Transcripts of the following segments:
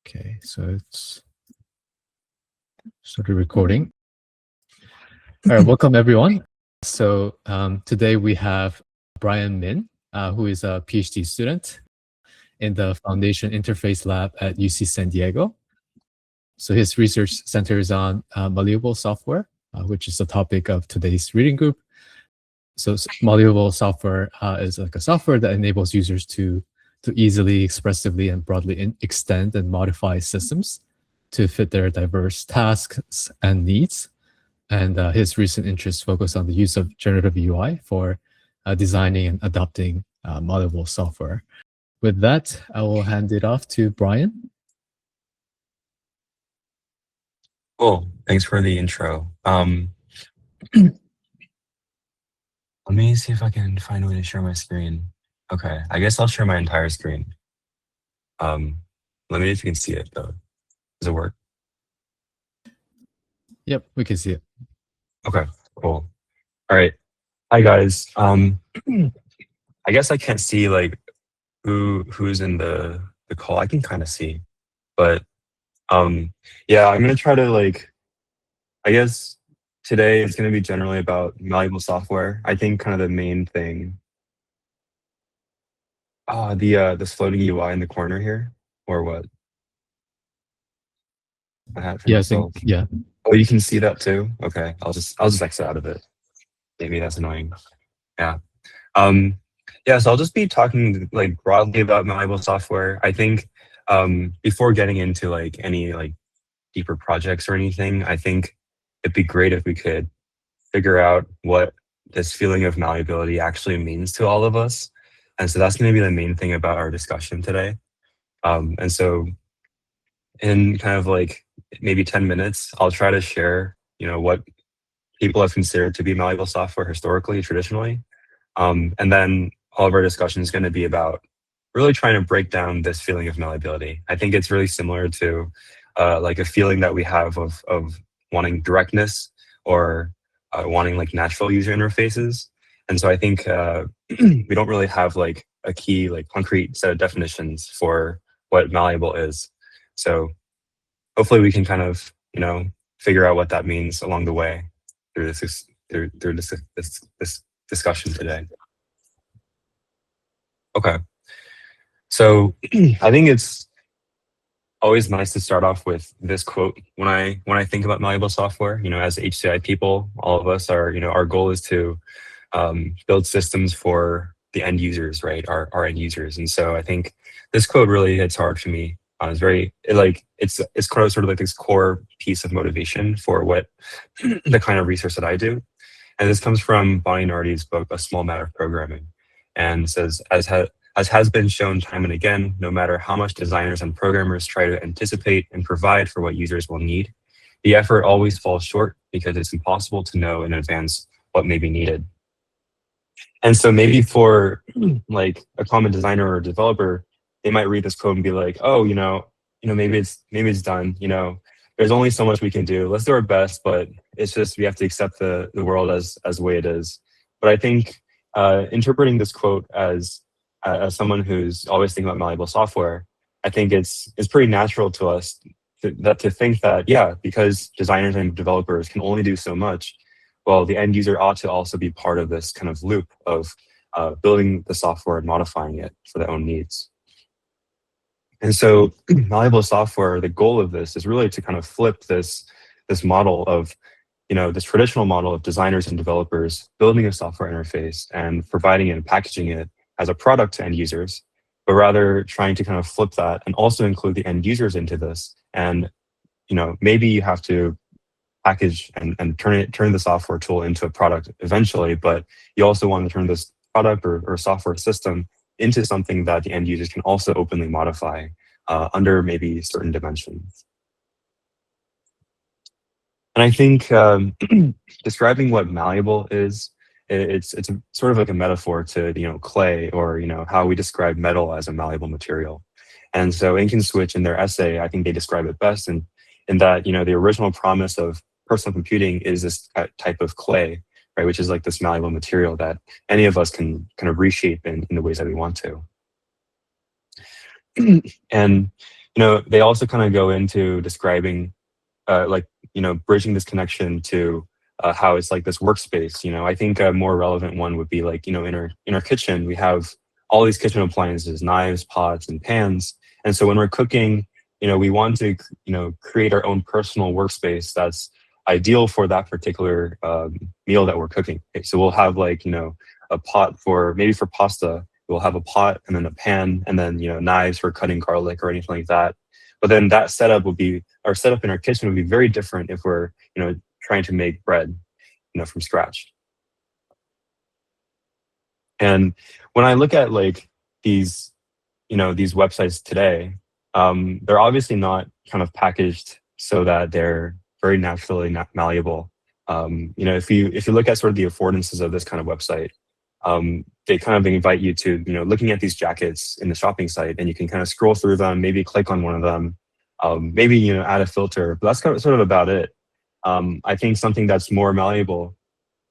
Okay, so it's started recording. All right, welcome everyone. So today we have Bryan Min, who is a PhD student in the Foundation Interface Lab at UC San Diego. So his research centers on malleable software, which is the topic of today's reading group. So malleable software is like a software that enables users to easily, expressively, and broadly extend and modify systems to fit their diverse tasks and needs. And his recent interests focus on the use of generative UI for designing and adopting malleable software. With that, I will hand it off to Bryan. Cool. Thanks for the intro. Let me see if I can find a way to share my screen. Okay, I guess I'll share my entire screen. Let me know if you can see it though. Does it work? Yep, we can see it. Okay, cool. All right. Hi guys. I guess I can't see like who's in the call. I can kind of see, but yeah, I'm gonna try to I guess today it's gonna be generally about malleable software. I think kind of the main thing. This floating UI in the corner here, or what? I had for Yeah, I think, myself. yeah. Oh, you can see that too? Okay. I'll just exit out of it. Maybe that's annoying. Yeah. Yeah, so I'll just be talking like broadly about malleable software. I think before getting into like any like deeper projects or anything, I think it'd be great if we could figure out what this feeling of malleability actually means to all of us. And so that's going to be the main thing about our discussion today. And so in kind of like maybe 10 minutes, I'll try to share, what people have considered to be malleable software historically, traditionally. And then all of our discussion is going to be about really trying to break down this feeling of malleability. I think it's really similar to like a feeling that we have of wanting directness or wanting like natural user interfaces. And so I think we don't really have like a key, like concrete set of definitions for what malleable is. So hopefully we can kind of, figure out what that means along the way through this discussion today. Okay. So I think it's always nice to start off with this quote when I think about malleable software. As HCI people, all of us are, our goal is to build systems for the end users, right? Our end users. And so I think this quote really hits hard for me. It's kind of sort of like this core piece of motivation for what the kind of research that I do. And this comes from Bonnie Nardi's book, A Small Matter of Programming, and says, as has been shown time and again, no matter how much designers and programmers try to anticipate and provide for what users will need, the effort always falls short because it's impossible to know in advance what may be needed. And so maybe for like a common designer or developer, they might read this code and be like, oh, maybe it's done. There's only so much we can do. Let's do our best, but it's just we have to accept the world as the way it is. But I think interpreting this quote as someone who's always thinking about malleable software, I think it's pretty natural to us to think that, yeah, because designers and developers can only do so much, well, the end user ought to also be part of this kind of loop of building the software and modifying it for their own needs. And so malleable software, the goal of this is really to kind of flip this model of, this traditional model of designers and developers building a software interface and providing it and packaging it as a product to end users, but rather trying to kind of flip that and also include the end users into this. And, maybe you have to package and turn the software tool into a product eventually, but you also want to turn this product or software system into something that the end users can also openly modify under maybe certain dimensions. And I think describing what malleable is, it's sort of like a metaphor to clay, or how we describe metal as a malleable material. And so Ink Switch in their essay, I think they describe it best in that the original promise of personal computing is this type of clay, right, which is like this malleable material that any of us can kind of reshape in the ways that we want to. And they also kind of go into describing like bridging this connection to how it's like this workspace. I think a more relevant one would be like in our kitchen we have all these kitchen appliances, knives, pots, and pans. And so when we're cooking, we want to create our own personal workspace that's ideal for that particular meal that we're cooking. Okay, so we'll have like a pot for maybe for pasta. We'll have a pot and then a pan and then knives for cutting garlic or anything like that. But then that setup would be our setup in our kitchen would be very different if we're trying to make bread from scratch. And when I look at like these these websites today, they're obviously not kind of packaged so that they're very naturally not malleable. If you look at sort of the affordances of this kind of website, they kind of invite you to looking at these jackets in the shopping site, and you can kind of scroll through them, maybe click on one of them, maybe add a filter, but that's kind of sort of about it. I think something that's more malleable,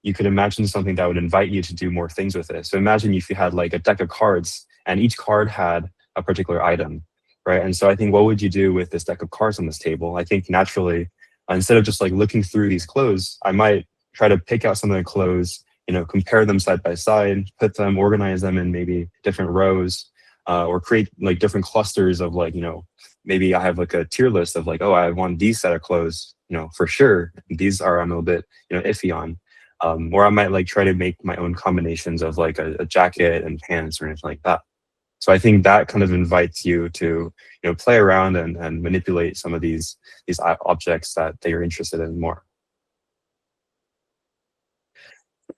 you could imagine something that would invite you to do more things with it. So imagine if you had like a deck of cards and each card had a particular item, right? And so I think what would you do with this deck of cards on this table? I think naturally, instead of just like looking through these clothes, I might try to pick out some of the clothes, compare them side by side, organize them in maybe different rows, or create like different clusters of like, maybe I have like a tier list of like, oh, I want these set of clothes, for sure. These are I'm a little bit, iffy on. Or I might like try to make my own combinations of like a jacket and pants or anything like that. So I think that kind of invites you to play around and manipulate some of these objects that they are interested in more.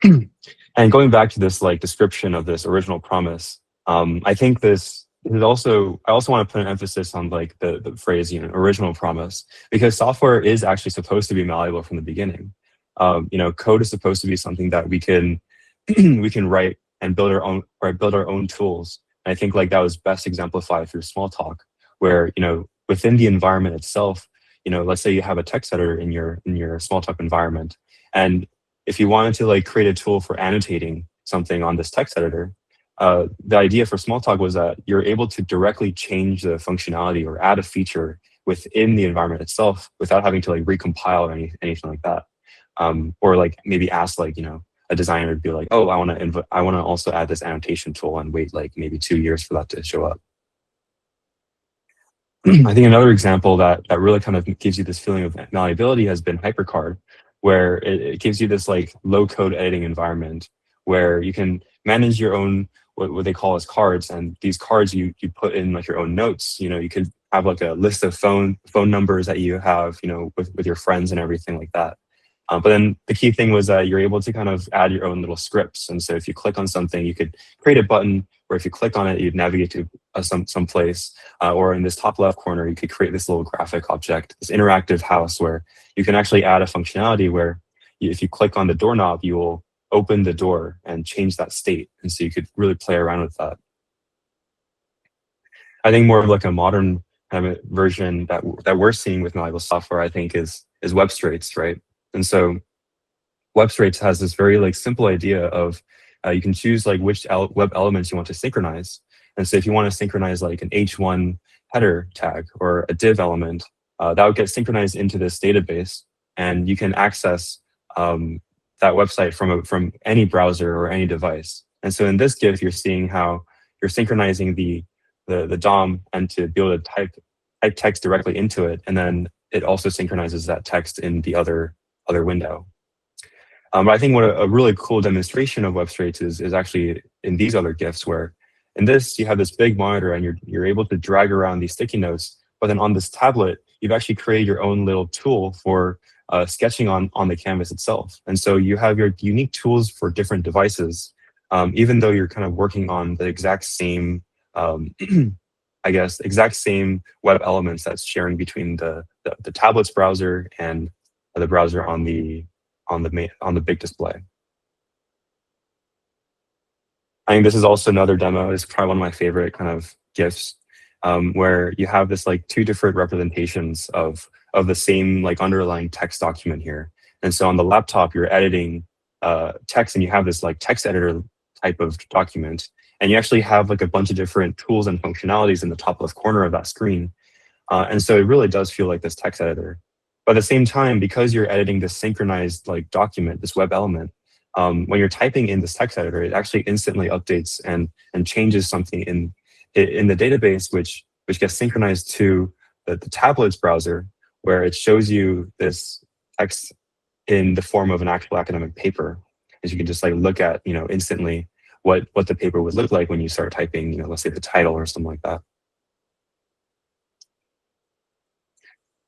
And going back to this like description of this original promise, I think this is also I also want to put an emphasis on like the phrase original promise, because software is actually supposed to be malleable from the beginning. Code is supposed to be something that we can we can write and build our own tools. And I think like that was best exemplified through Smalltalk, where within the environment itself, let's say you have a text editor in your Smalltalk environment, and if you wanted to like create a tool for annotating something on this text editor, the idea for Smalltalk was that you're able to directly change the functionality or add a feature within the environment itself without having to like recompile or anything like that. Or like maybe ask like a designer to be like, oh, I want to also add this annotation tool and wait like maybe 2 years for that to show up. I think another example that really kind of gives you this feeling of malleability has been HyperCard, where it gives you this like low code editing environment where you can manage your own what they call as cards, and these cards you put in like your own notes. You could have like a list of phone numbers that you have with your friends and everything like that. But then the key thing was that you're able to kind of add your own little scripts. And so if you click on something, you could create a button, or if you click on it, you'd navigate to some place. Or in this top left corner, you could create this little graphic object, this interactive house where you can actually add a functionality where if you click on the doorknob, you will open the door and change that state. And so you could really play around with that. I think more of like a modern kind of version that we're seeing with malleable software, I think, is WebStraits, right? And so WebStraits has this very like simple idea of you can choose like which web elements you want to synchronize. And so if you want to synchronize like an H1 header tag or a div element, that would get synchronized into this database, and you can access that website from any browser or any device. And so in this GIF, you're seeing how you're synchronizing the DOM and to be able to type text directly into it, and then it also synchronizes that text in the other window. But I think what a really cool demonstration of WebStraits is actually in these other GIFs, where in this you have this big monitor and you're able to drag around these sticky notes, but then on this tablet you've actually created your own little tool for sketching on the canvas itself. And so you have your unique tools for different devices, even though you're kind of working on the exact same I guess exact same web elements that's sharing between the tablet's browser and the browser on the big display. I think this is also another demo. It's probably one of my favorite kind of GIFs, where you have this like two different representations of the same like underlying text document here. And so on the laptop, you're editing text, and you have this like text editor type of document, and you actually have like a bunch of different tools and functionalities in the top left corner of that screen. And so it really does feel like this text editor. But at the same time, because you're editing this synchronized like document, this web element, when you're typing in this text editor, it actually instantly updates and changes something in the database, which gets synchronized to the tablet's browser, where it shows you this text in the form of an actual academic paper. As you can just like look at, instantly what the paper would look like when you start typing, let's say the title or something like that.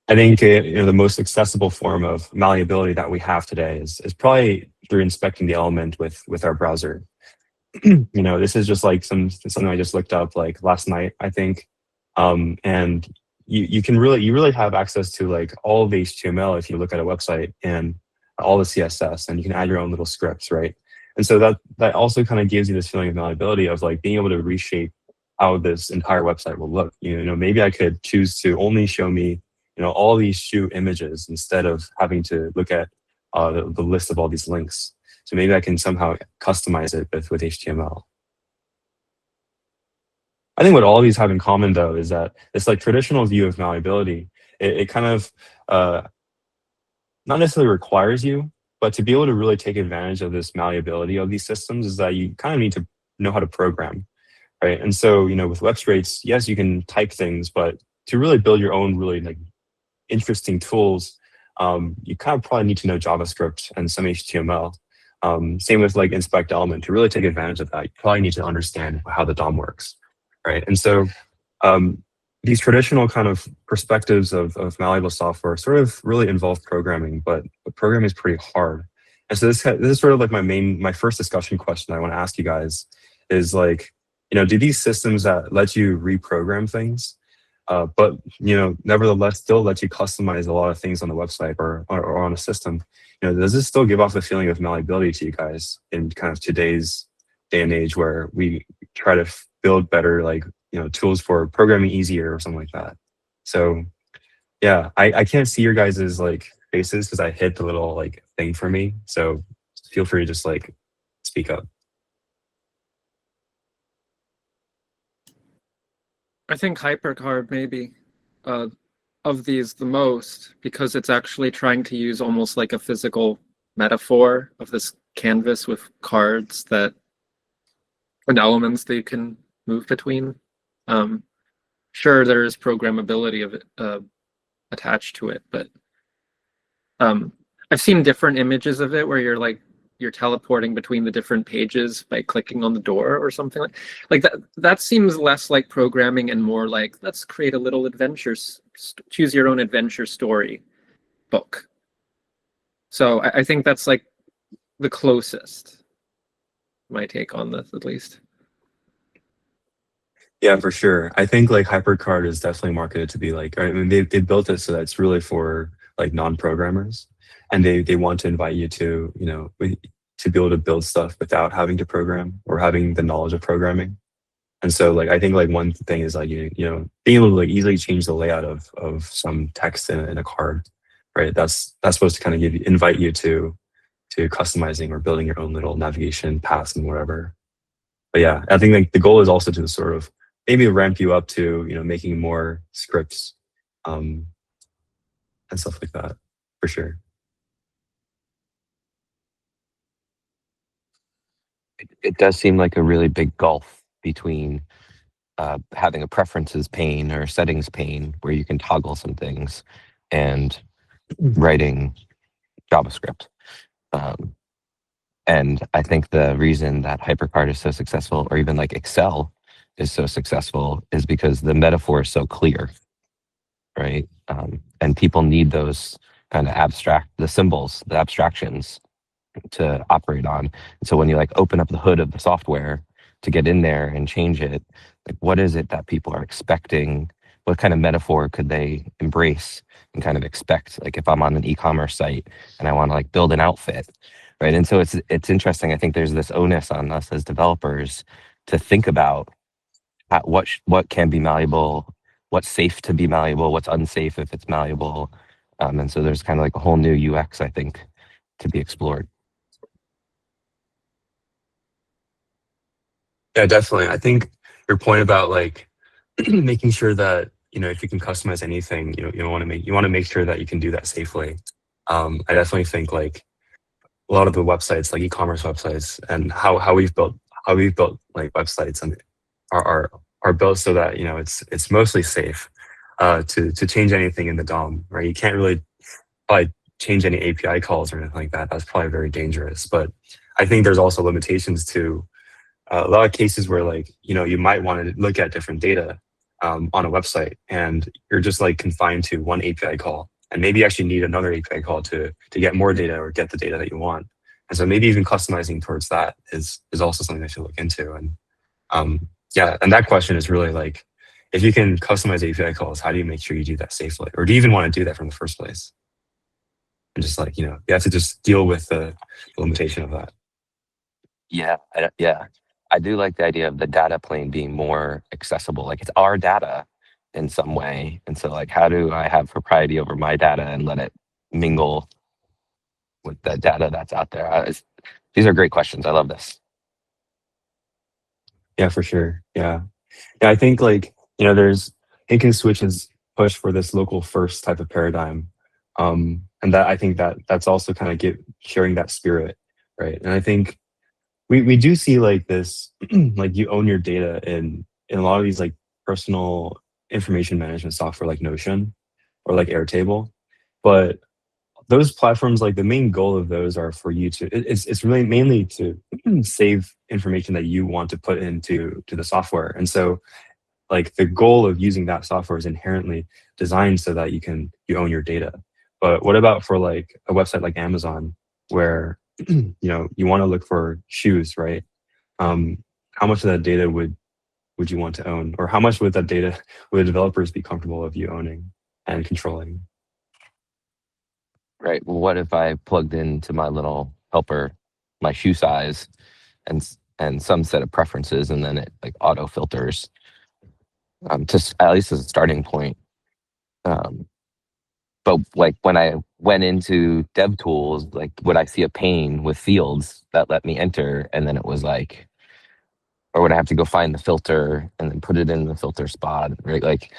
I think the most accessible form of malleability that we have today is probably through inspecting the element with our browser. This is just like something I just looked up like last night, I think. And you really have access to like all of the HTML if you look at a website, and all the CSS, and you can add your own little scripts, right? And so that also kind of gives you this feeling of malleability of like being able to reshape how this entire website will look. Maybe I could choose to only show me all these shoe images instead of having to look at the list of all these links. So maybe I can somehow customize it with HTML. I think what all of these have in common, though, is that this like traditional view of malleability, it kind of not necessarily requires you, but to be able to really take advantage of this malleability of these systems is that you kind of need to know how to program, right? And so, with web scrapes, yes, you can type things, but to really build your own really like interesting tools, you kind of probably need to know JavaScript and some HTML. Same with like inspect element. To really take advantage of that, you probably need to understand how the DOM works, right? And so these traditional kind of perspectives of malleable software sort of really involve programming, but programming is pretty hard. And so this is sort of like my first discussion question I want to ask you guys is like, do these systems that let you reprogram things, but nevertheless still let you customize a lot of things on the website or on a system, does this still give off a feeling of malleability to you guys in kind of today's day and age where we try to build better like tools for programming easier or something like that? So yeah, I can't see your guys's like faces because I hit the little like thing for me, so feel free to just like speak up. I think HyperCard maybe of these the most, because it's actually trying to use almost like a physical metaphor of this canvas with cards and elements that you can move between. Sure, there is programmability of it attached to it, but I've seen different images of it where you're teleporting between the different pages by clicking on the door or something like that. That seems less like programming and more like, let's create a little adventure, choose your own adventure story book. So I think that's like the closest, my take on this at least. Yeah, for sure. I think like HyperCard is definitely marketed to be like, I mean, they built it so that it's really for like non-programmers, and they want to invite you to, to be able to build stuff without having to program or having the knowledge of programming. And so like, I think like one thing is like, being able to like easily change the layout of some text in a card, right? That's supposed to kind of invite you to customizing or building your own little navigation paths and whatever. But yeah, I think like the goal is also to sort of maybe ramp you up to, making more scripts, and stuff like that, for sure. It does seem like a really big gulf between having a preferences pane or settings pane where you can toggle some things and writing JavaScript. And I think the reason that HyperCard is so successful, or even like Excel is so successful, is because the metaphor is so clear, right? And people need those kind of the symbols, the abstractions to operate on. And so when you like open up the hood of the software to get in there and change it, like what is it that people are expecting? What kind of metaphor could they embrace and kind of expect? Like if I'm on an e-commerce site and I want to like build an outfit, right? And so it's interesting. I think there's this onus on us as developers to think about what can be malleable, what's safe to be malleable, what's unsafe if it's malleable. And so there's kind of like a whole new UX, I think, to be explored. Yeah, definitely. I think your point about like making sure that if you can customize anything, you want to make sure that you can do that safely. I definitely think like a lot of the websites, like e-commerce websites, and how we've built like websites and are built so that it's mostly safe to change anything in the DOM, right? You can't really probably change any API calls or anything like that. That's probably very dangerous. But I think there's also limitations to a lot of cases where like you might want to look at different data on a website, and you're just like confined to one API call, and maybe you actually need another API call to get more data or get the data that you want. And so maybe even customizing towards that is also something that you look into. And yeah, and that question is really like, if you can customize API calls, how do you make sure you do that safely, or do you even want to do that from the first place? And just like you have to just deal with the limitation of that. Yeah, I do like the idea of the data plane being more accessible. Like it's our data in some way. And so like, how do I have propriety over my data and let it mingle with the data that's out there? These are great questions. I love this. Yeah, for sure. Yeah. I think like, there's Hinken Switch has pushed for this local first type of paradigm. And that I think that's also kind of sharing that spirit, right? And I think we do see like this, like you own your data in a lot of these like personal information management software like Notion or like Airtable. But those platforms, like the main goal of those are for you to, it's really mainly to save information that you want to put into the software. And so like the goal of using that software is inherently designed so that you own your data. But what about for like a website like Amazon where you want to look for shoes, right? How much of that data would you want to own, or how much would that data would developers be comfortable of you owning and controlling? Right. Well, what if I plugged into my little helper my shoe size and some set of preferences, and then it like auto filters to at least as a starting point. But like when I went into DevTools, like would I see a pane with fields that let me enter, and then it was like, or would I have to go find the filter and then put it in the filter spot, right? Like,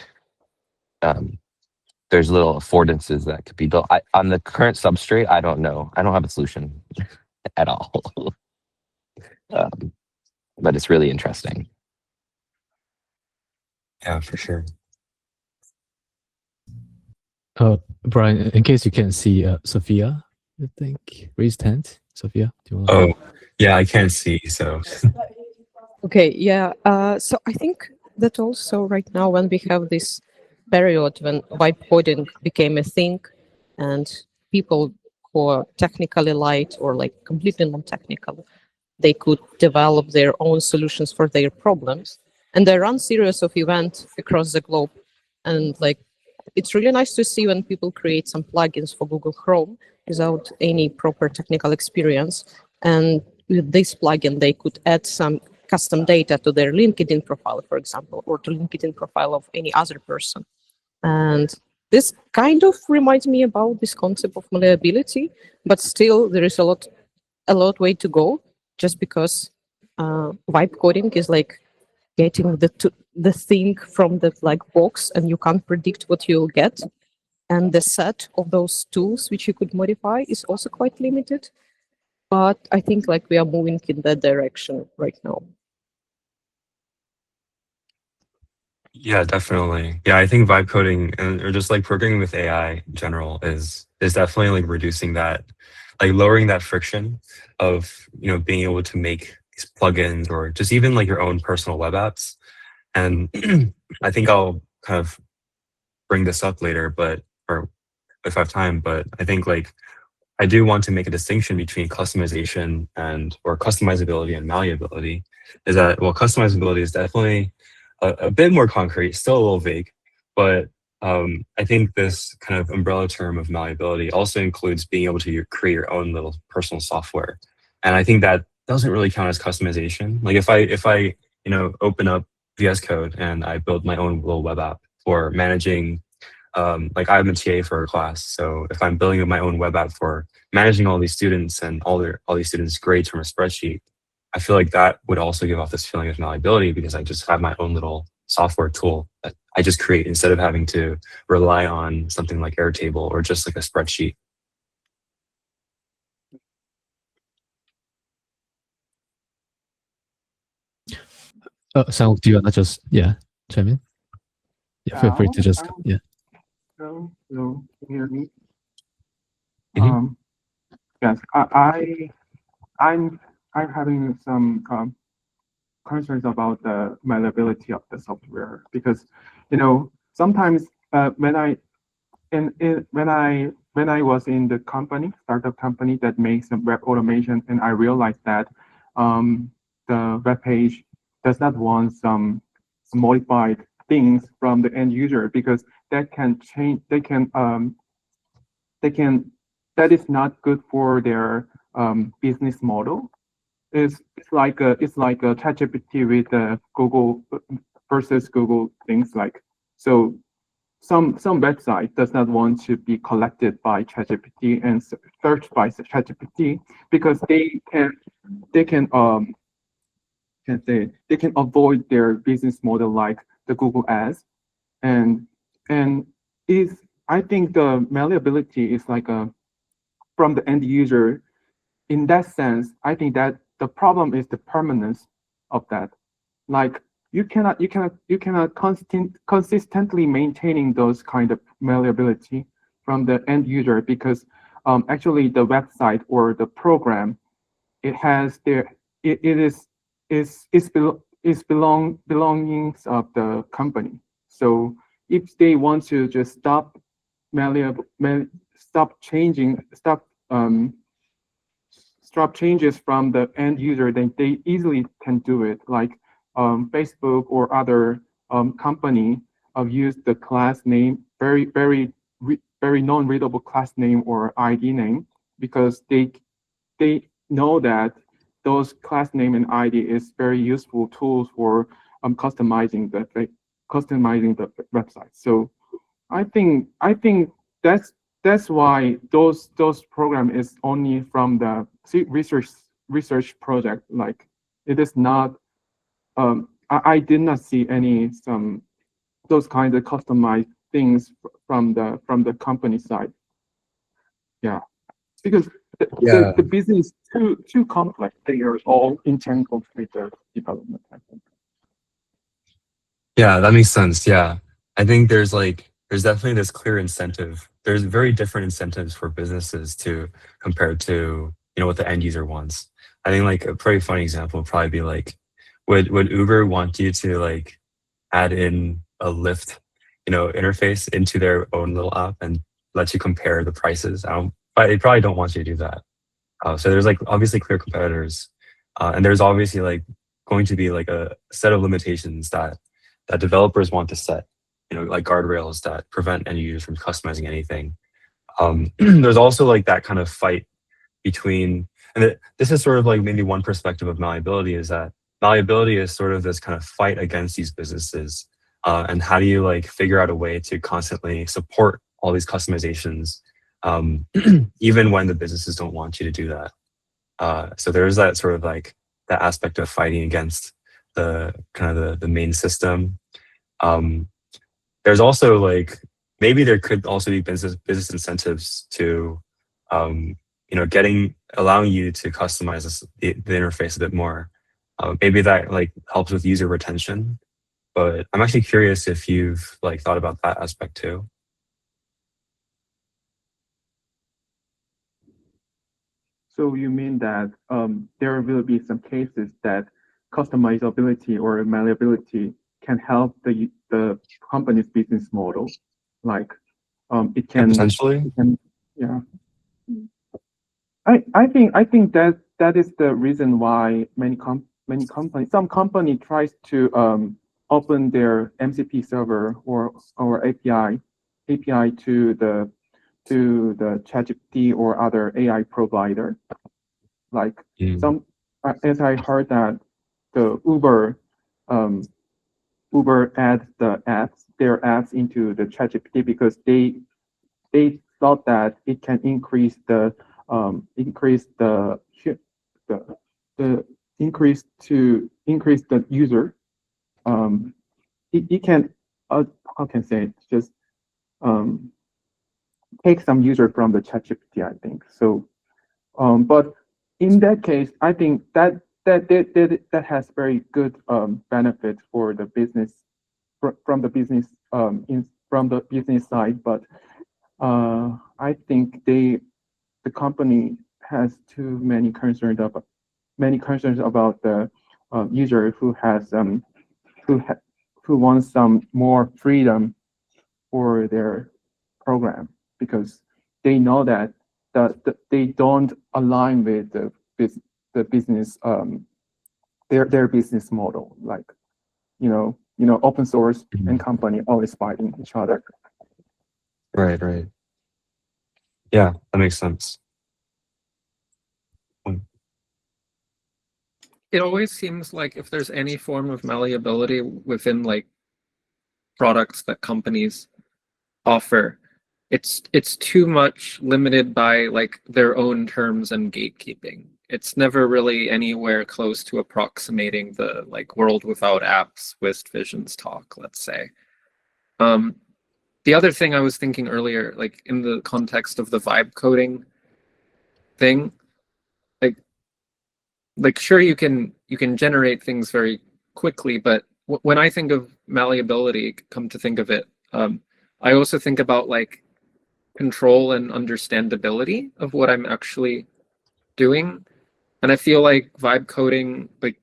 there's little affordances that could be built. On the current substrate, I don't know. I don't have a solution at all. But it's really interesting. Yeah, for sure. Bryan, in case you can't see Sophia, I think raised hand. Sophia, do you want to? Oh, yeah, I can't see, so. Okay, yeah. So I think that also right now when we have this period when vibe coding became a thing, and people who are technically light or like completely non-technical, they could develop their own solutions for their problems. And they run series of events across the globe. And like, it's really nice to see when people create some plugins for Google Chrome without any proper technical experience. And with this plugin, they could add some custom data to their LinkedIn profile, for example, or to LinkedIn profile of any other person. And this kind of reminds me about this concept of malleability, but still there is a lot way to go, just because vibe coding is like getting the thing from the like box, and you can't predict what you'll get. And the set of those tools which you could modify is also quite limited. But I think like we are moving in that direction right now. Yeah, definitely. Yeah, I think vibe coding or just like programming with AI in general is definitely like reducing that, like lowering that friction of being able to make these plugins or just even like your own personal web apps. And I think I'll kind of bring this up later, or if I have time, but I think like I do want to make a distinction between customization or customizability and malleability. Is that, well, customizability is definitely a bit more concrete, still a little vague, but I think this kind of umbrella term of malleability also includes being able to create your own little personal software. And I think that doesn't really count as customization. Like if I open up VS Code and I build my own little web app for managing, like I'm a TA for a class. So if I'm building my own web app for managing all these students and all these students' grades from a spreadsheet, I feel like that would also give off this feeling of malleability because I just have my own little software tool that I just create instead of having to rely on something like Airtable or just like a spreadsheet. Sam, do you want to just chime in? Yeah, feel free to just Hello, can you hear me? Mhm. Yes, I'm having some concerns about the malleability of the software because, sometimes when I was in the startup company that makes some web automation, and I realized that the web page does not want some modified things from the end user because that can change. That is not good for their business model. It's like a ChatGPT with Google versus Google things like so. Some website does not want to be collected by ChatGPT and searched by ChatGPT because they can avoid their business model like the Google ads and is I think the malleability is like a from the end user. In that sense, I think that the problem is the permanence of that. Like you cannot consistently maintaining those kind of malleability from the end user because actually the website or the program it has their it is belongings of the company. So if they want to just stop malleable stop changing stop changes from the end user, then they easily can do it. Like Facebook or other company use the class name very non-readable class name or ID name because they know that those class name and ID is very useful tools for customizing the website. So I think that's why those program is only from the research project. Like it is not. I did not see any those kind of customized things from the company side. Yeah, because the business too complex. They are all entangled with the development. I think. Yeah, that makes sense. Yeah. I think there's definitely this clear incentive. There's very different incentives for businesses to compared to, what the end user wants. I think like a pretty funny example would probably be like, would Uber want you to like add in a Lyft, interface into their own little app and let you compare the prices? They probably don't want you to do that. So there's like obviously clear competitors, and there's obviously like going to be like a set of limitations that developers want to set, like guardrails that prevent end users from customizing anything. There's also like that kind of fight between, and this is sort of like maybe one perspective of malleability is that malleability is sort of this kind of fight against these businesses. And how do you like figure out a way to constantly support all these customizations, even when the businesses don't want you to do that? So there's that sort of like that aspect of fighting against the kind of the main system. There's also like maybe there could also be business incentives to allowing you to customize the interface a bit more. Maybe that like helps with user retention. But I'm actually curious if you've like thought about that aspect too. So you mean that there will be some cases that customizability or malleability can help the company's business model, like it Yeah, can, potentially. yeah. I think that is the reason why some company tries to open their MCP server or API to the ChatGPT or other AI provider. Like as I heard that the Uber add their ads into the ChatGPT because they thought that it can increase the increase the user you can how can I say it, just take some user from the ChatGPT, I think. So, but in that case, I think that has very good benefit for the business from the business from the business side. But I think the company has too many concerns about the user who has who wants some more freedom for their program, because they know that they don't align with the business their business model. Like, open source and company always fighting each other. Right. Yeah, that makes sense. It always seems like if there's any form of malleability within like products that companies offer, it's too much limited by like their own terms and gatekeeping. It's never really anywhere close to approximating the like world without apps with Vision's talk, let's say. The other thing I was thinking earlier, like in the context of the vibe coding thing, like sure you can generate things very quickly, but when I think of malleability, come to think of it, I also think about like control and understandability of what I'm actually doing. And I feel like vibe coding, like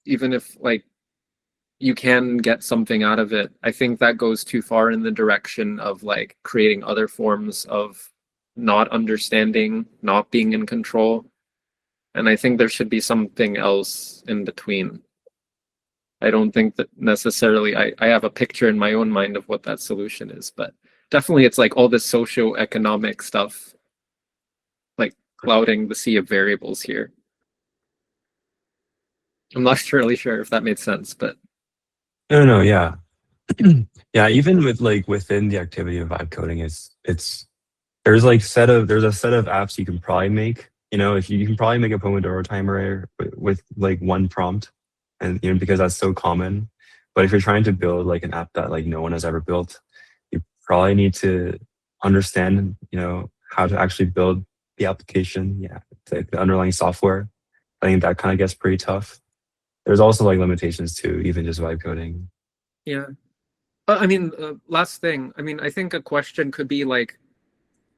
even if like you can get something out of it, I think that goes too far in the direction of like creating other forms of not understanding, not being in control. And I think there should be something else in between. I don't think that necessarily I have a picture in my own mind of what that solution is, but definitely it's like all this socio-economic stuff, like clouding the sea of variables here. I'm not really sure if that made sense, but No, yeah. Yeah, even with like within the activity of vibe coding, there's a set of apps you can probably make. If you can probably make a Pomodoro timer with like one prompt, and because that's so common. But if you're trying to build like an app that like no one has ever built, you probably need to understand how to actually build the application. Yeah, like the underlying software. I think that kind of gets pretty tough. There's also like limitations to even just vibe coding. yeah. Last thing. I think a question could be like,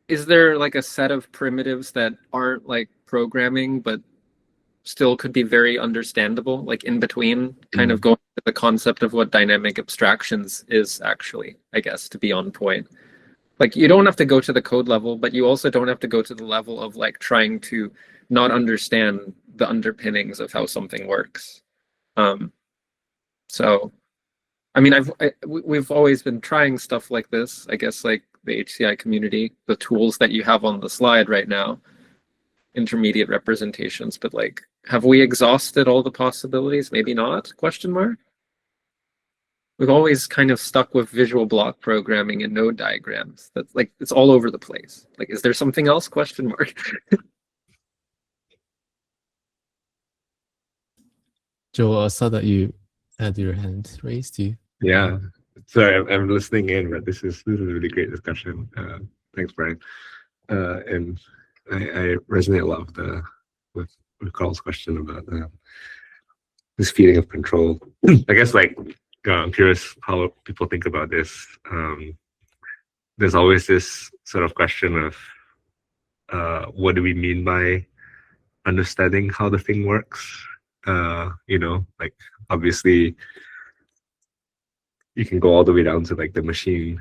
is there like a set of primitives that aren't like programming, but still could be very understandable, like in between, kind of going to the concept of what dynamic abstractions is actually, I guess, to be on point. Like you don't have to go to the code level, but you also don't have to go to the level of like trying to not understand the underpinnings of how something works. So we've always been trying stuff like this, I guess, like the HCI community, the tools that you have on the slide right now, intermediate representations, but like, have we exhausted all the possibilities? Maybe not, question mark? We've always kind of stuck with visual block programming and node diagrams. That's like, it's all over the place. Like, is there something else, question mark? Joel, I saw that you had your hand raised. Yeah, sorry, I'm listening in, but this is a really great discussion. Thanks, Brian. And I resonate a lot with Carl's question about this feeling of control. I guess I'm curious how people think about this. There's always this sort of question of what do we mean by understanding how the thing works? Obviously you can go all the way down to like the machine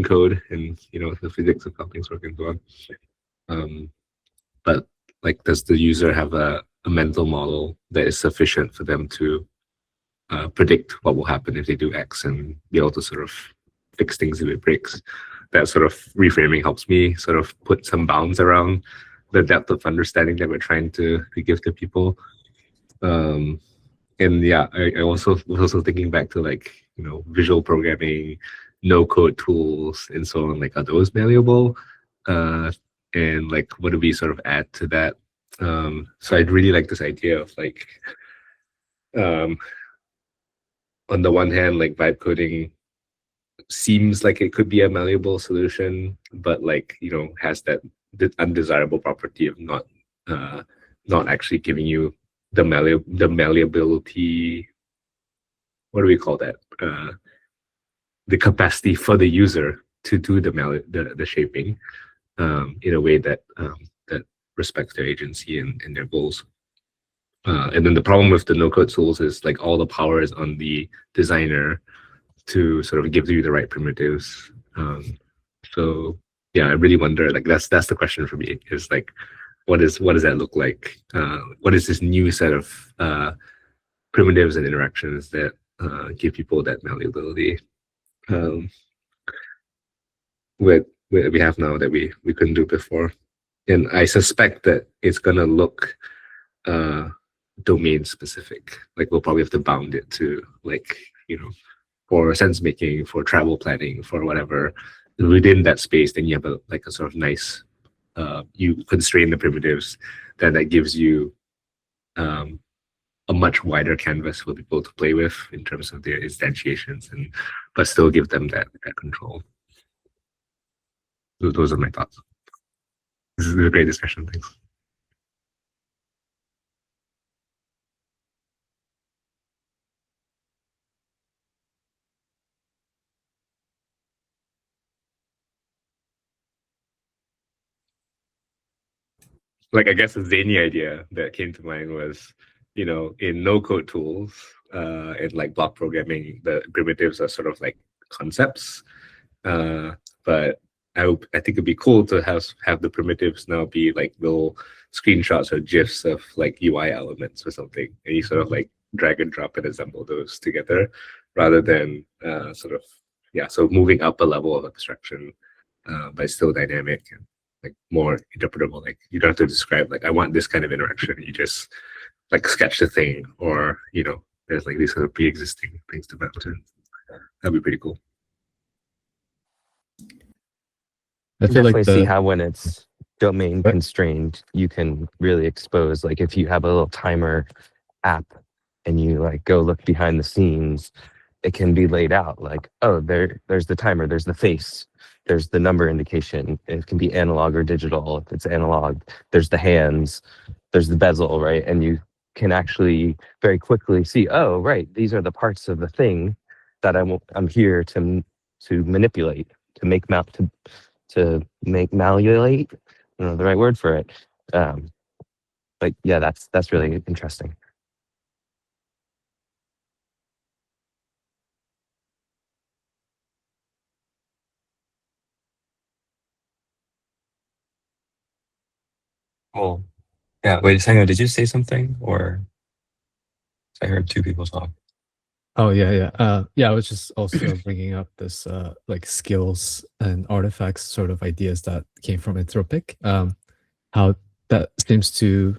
code and the physics of how things work and so on. But like, does the user have a mental model that is sufficient for them to predict what will happen if they do X and be able to sort of fix things if it breaks? That sort of reframing helps me sort of put some bounds around the depth of understanding that we're trying to give to people. And yeah, I was also thinking back to visual programming, no code tools, and so on. Like, are those malleable? And like, what do we sort of add to that? So I'd really like this idea of on the one hand, like vibe coding seems like it could be a malleable solution, but like, you know, has that undesirable property of not actually giving you the malleability. What do we call that? The capacity for the user to do the shaping in a way that that respects their agency and their goals. And then the problem with the no-code tools is like all the power is on the designer to sort of give you the right primitives. So yeah, I really wonder, like that's the question for me, is like, what does that look like? What is this new set of primitives and interactions that give people that malleability we have now that we couldn't do before? And I suspect that it's gonna look domain specific. Like we'll probably have to bound it to, like, you know, for sense making, for travel planning, for whatever. Within that space, then you have a sort of nice, you constrain the primitives, then that gives you a much wider canvas for people to play with in terms of their instantiations, but still give them that control. Those are my thoughts. This is a great discussion. Thanks. Like, I guess a zany idea that came to mind was, you know, in no-code tools, in like block programming, the primitives are sort of like concepts. But I think it'd be cool to have the primitives now be like little screenshots or GIFs of like UI elements or something, and you sort of like drag and drop and assemble those together, rather than so moving up a level of abstraction, but still dynamic and like more interpretable. Like you don't have to describe like, I want this kind of interaction. You just like sketch the thing, or, you know, there's like these sort of pre-existing things to build. That'd be pretty cool. I feel definitely like see how when it's domain constrained, you can really expose, like if you have a little timer app and you like go look behind the scenes, it can be laid out like, oh, there's the timer, there's the face, there's the number indication. It can be analog or digital. If it's analog, there's the hands, there's the bezel, right? And you can actually very quickly see, oh, right, these are the parts of the thing that I'm here to manipulate, to make malleate. I don't know the right word for it. But yeah, that's really interesting. Cool. Yeah, wait, Sango, did you say something? Or I heard two people talk. Oh yeah. I was just also bringing up this like skills and artifacts sort of ideas that came from Anthropic. How that seems to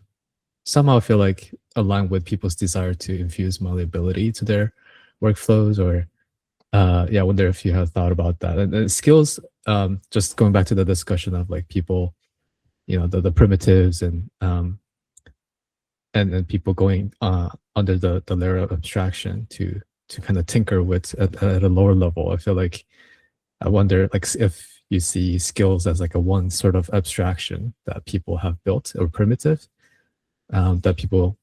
somehow feel like align with people's desire to infuse malleability to their workflows, or I wonder if you have thought about that. And skills, just going back to the discussion of like people, you know, the primitives and people going under the layer of abstraction to kind of tinker with at a lower level. I feel like, I wonder like if you see skills as like a one sort of abstraction that people have built, or primitive, that people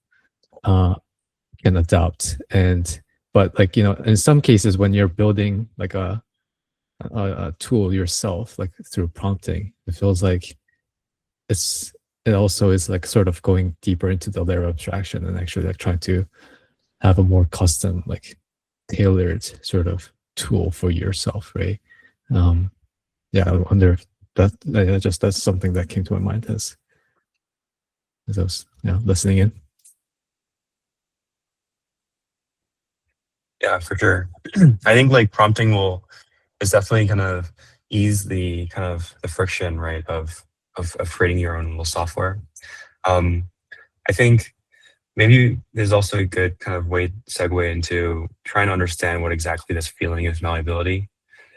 can adopt. But like, you know, in some cases when you're building like a tool yourself, like through prompting, it feels like it also is like sort of going deeper into the layer of abstraction and actually like trying to have a more custom, like tailored sort of tool for yourself, right? I wonder if that's something that came to my mind as I was listening in. Yeah, for sure. I think like prompting is definitely kind of ease the kind of the friction, right, of creating your own little software. I think maybe there's also a good kind of segue into trying to understand what exactly this feeling of malleability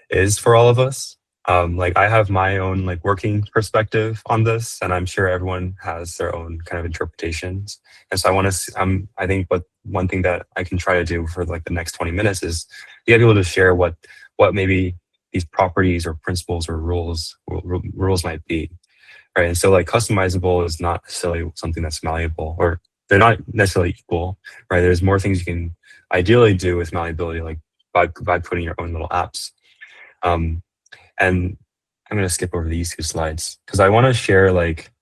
is for all of us. Like I have my own like working perspective on this, and I'm sure everyone has their own kind of interpretations. And so I want to, I think one thing that I can try to do for like the next 20 minutes is to get people to share what maybe these properties or principles or rules might be, right? And so like customizable is not necessarily something that's malleable, or they're not necessarily equal, right? There's more things you can ideally do with malleability, like by putting your own little apps. And I'm going to skip over these two slides because I want to share like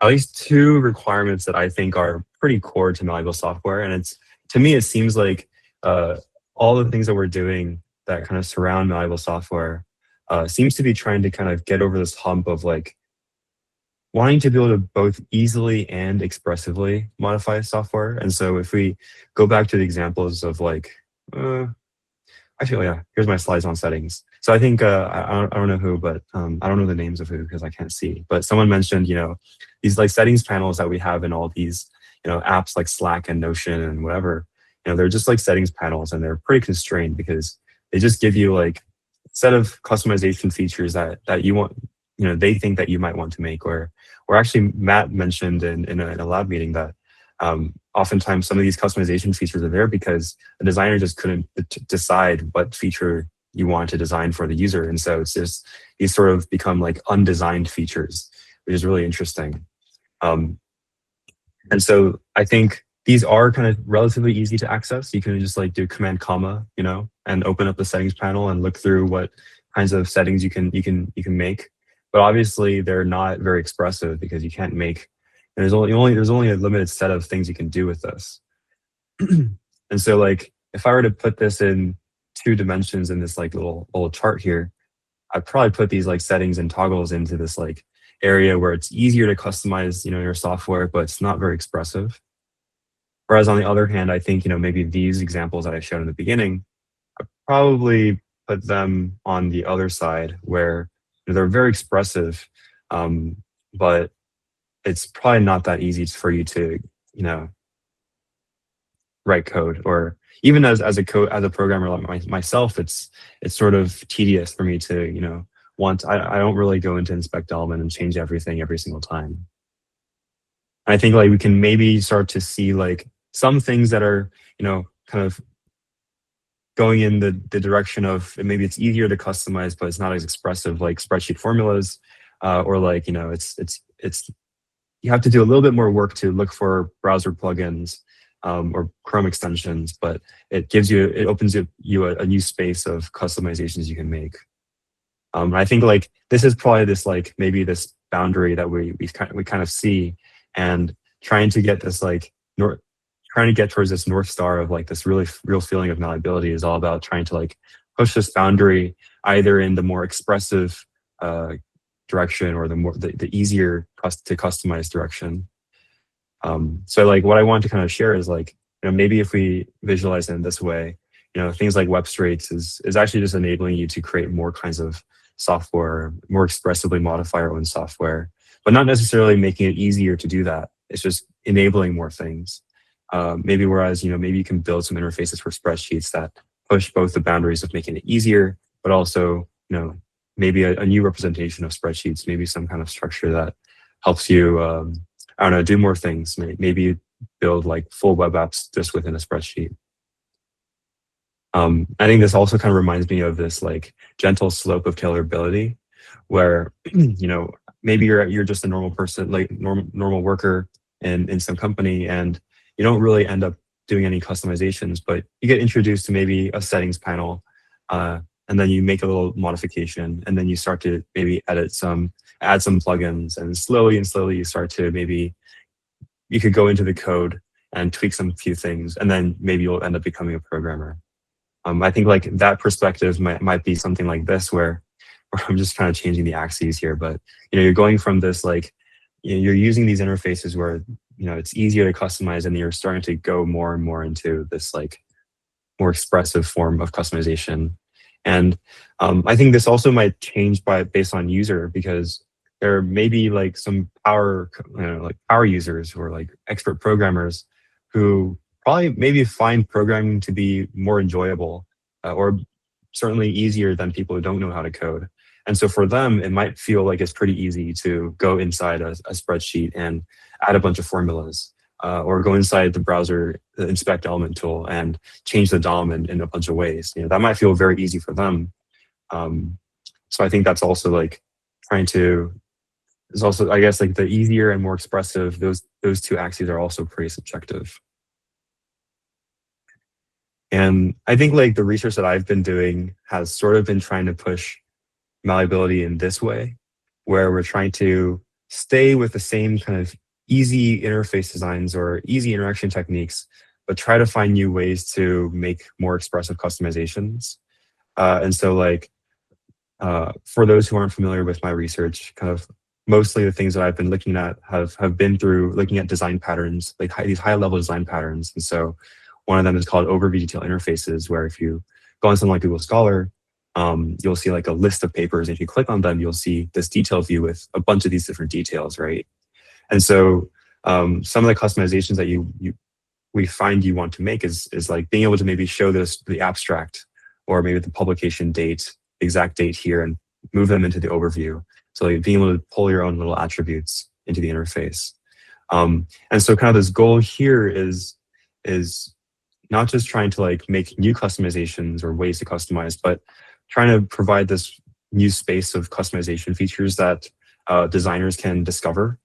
at least two requirements that I think are pretty core to malleable software. And it's, to me, it seems like all the things that we're doing that kind of surround malleable software seems to be trying to kind of get over this hump of like wanting to be able to both easily and expressively modify software. And so if we go back to the examples of like, actually, yeah, here's my slides on settings. So I think, I don't know who, but I don't know the names of who because I can't see. But someone mentioned, these like settings panels that we have in all these, apps like Slack and Notion and whatever, they're just like settings panels and they're pretty constrained because they just give you like a set of customization features that you want, they think that you might want to make. Or actually Matt mentioned in a lab meeting that oftentimes some of these customization features are there because the designer just couldn't decide what feature you want to design for the user. And so it's just, these sort of become like undesigned features, which is really interesting. And so I think these are kind of relatively easy to access. You can just like do Command comma, and open up the settings panel and look through what kinds of settings you can make. But obviously they're not very expressive because you can't make, there's only a limited set of things you can do with this. And so like if I were to put this in 2 dimensions in this like little chart here, I'd probably put these like settings and toggles into this like area where it's easier to customize, your software, but it's not very expressive. Whereas on the other hand, I think, maybe these examples that I showed in the beginning, I'd probably put them on the other side where they're very expressive, but it's probably not that easy for you to, write code. Or even as a programmer like myself, it's sort of tedious for me to, I don't really go into inspect element and change everything every single time. I think like we can maybe start to see like some things that are, kind of going in the direction of maybe it's easier to customize, but it's not as expressive, like spreadsheet formulas, or like, it's you have to do a little bit more work to look for browser plugins or Chrome extensions, but it opens you a new space of customizations you can make. I think like this is probably this like maybe this boundary that we kind of see, and trying to get this like trying to get towards this North Star of like this real feeling of malleability is all about trying to like push this boundary either in the more expressive direction or the easier to customize direction. So like what I want to kind of share is like, maybe if we visualize it in this way, things like web straits is actually just enabling you to create more kinds of software, more expressively modify your own software, but not necessarily making it easier to do that. It's just enabling more things. Maybe whereas, maybe you can build some interfaces for spreadsheets that push both the boundaries of making it easier, but also, maybe a new representation of spreadsheets, maybe some kind of structure that helps you, I don't know, do more things. Maybe build like full web apps just within a spreadsheet. I think this also kind of reminds me of this like gentle slope of tailorability, where maybe you're just a normal person, like normal worker in some company, and you don't really end up doing any customizations, but you get introduced to maybe a settings panel, and then you make a little modification, and then you start to maybe add some plugins, and slowly you start to maybe you could go into the code and tweak some few things, and then maybe you'll end up becoming a programmer. I think like that perspective might be something like this, where I'm just kind of changing the axes here, but you're going from this like you're using these interfaces where it's easier to customize, and you're starting to go more and more into this like more expressive form of customization. And I think this also might change based on user, because there may be like some power users who are like expert programmers who probably maybe find programming to be more enjoyable or certainly easier than people who don't know how to code. And so for them, it might feel like it's pretty easy to go inside a spreadsheet and add a bunch of formulas, or go inside the browser, the inspect element tool, and change the DOM in a bunch of ways. That might feel very easy for them. So I think that's also like trying to, is also, I guess, like the easier and more expressive, those two axes are also pretty subjective. And I think like the research that I've been doing has sort of been trying to push malleability in this way, where we're trying to stay with the same kind of easy interface designs or easy interaction techniques, but try to find new ways to make more expressive customizations. And so like, for those who aren't familiar with my research, kind of mostly the things that I've been looking at have been through looking at design patterns, like these high level design patterns. And so one of them is called overview detail interfaces, where if you go on something like Google Scholar, you'll see like a list of papers. If you click on them, you'll see this detail view with a bunch of these different details, right? And so some of the customizations that we find you want to make is like being able to maybe show the abstract, or maybe the publication date, exact date here, and move them into the overview. So like being able to pull your own little attributes into the interface. And so kind of this goal here is not just trying to like make new customizations or ways to customize, but trying to provide this new space of customization features that designers can discover,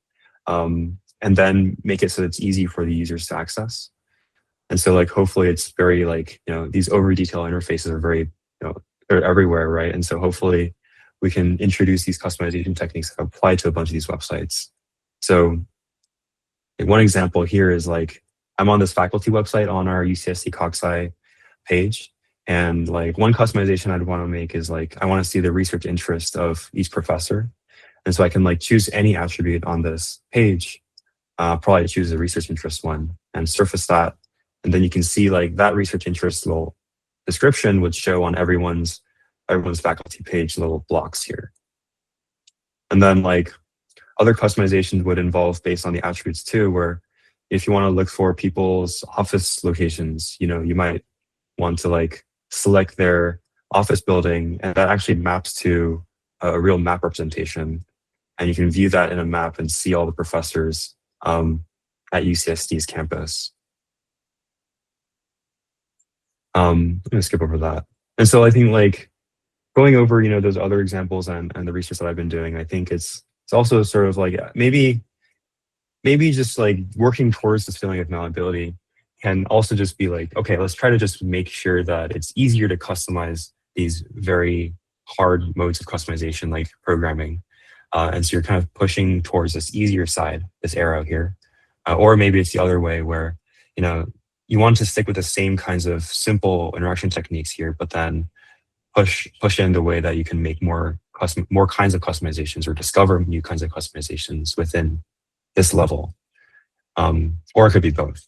and then make it so it's easy for the users to access. And so like hopefully it's very like, these overview detail interfaces are very, they're everywhere, right? And so hopefully we can introduce these customization techniques that apply to a bunch of these websites. So one example here is like, I'm on this faculty website on our UCSC Coxsci page. And like one customization I'd want to make is like, I want to see the research interest of each professor. And so I can like choose any attribute on this page, probably choose the research interest one and surface that. And then you can see like that research interest little description would show on everyone's faculty page little blocks here. And then like other customizations would involve based on the attributes too, where if you want to look for people's office locations, you might want to like select their office building, and that actually maps to a real map representation. And you can view that in a map and see all the professors at UCSD's campus. I'm gonna skip over that. And so I think like going over, those other examples and the research that I've been doing, I think it's also sort of like maybe just like working towards this feeling of malleability can also just be like, okay, let's try to just make sure that it's easier to customize these very hard modes of customization like programming. And so you're kind of pushing towards this easier side, this arrow here. Or maybe it's the other way where, you want to stick with the same kinds of simple interaction techniques here, but then push in the way that you can make more kinds of customizations or discover new kinds of customizations within this level. Or it could be both.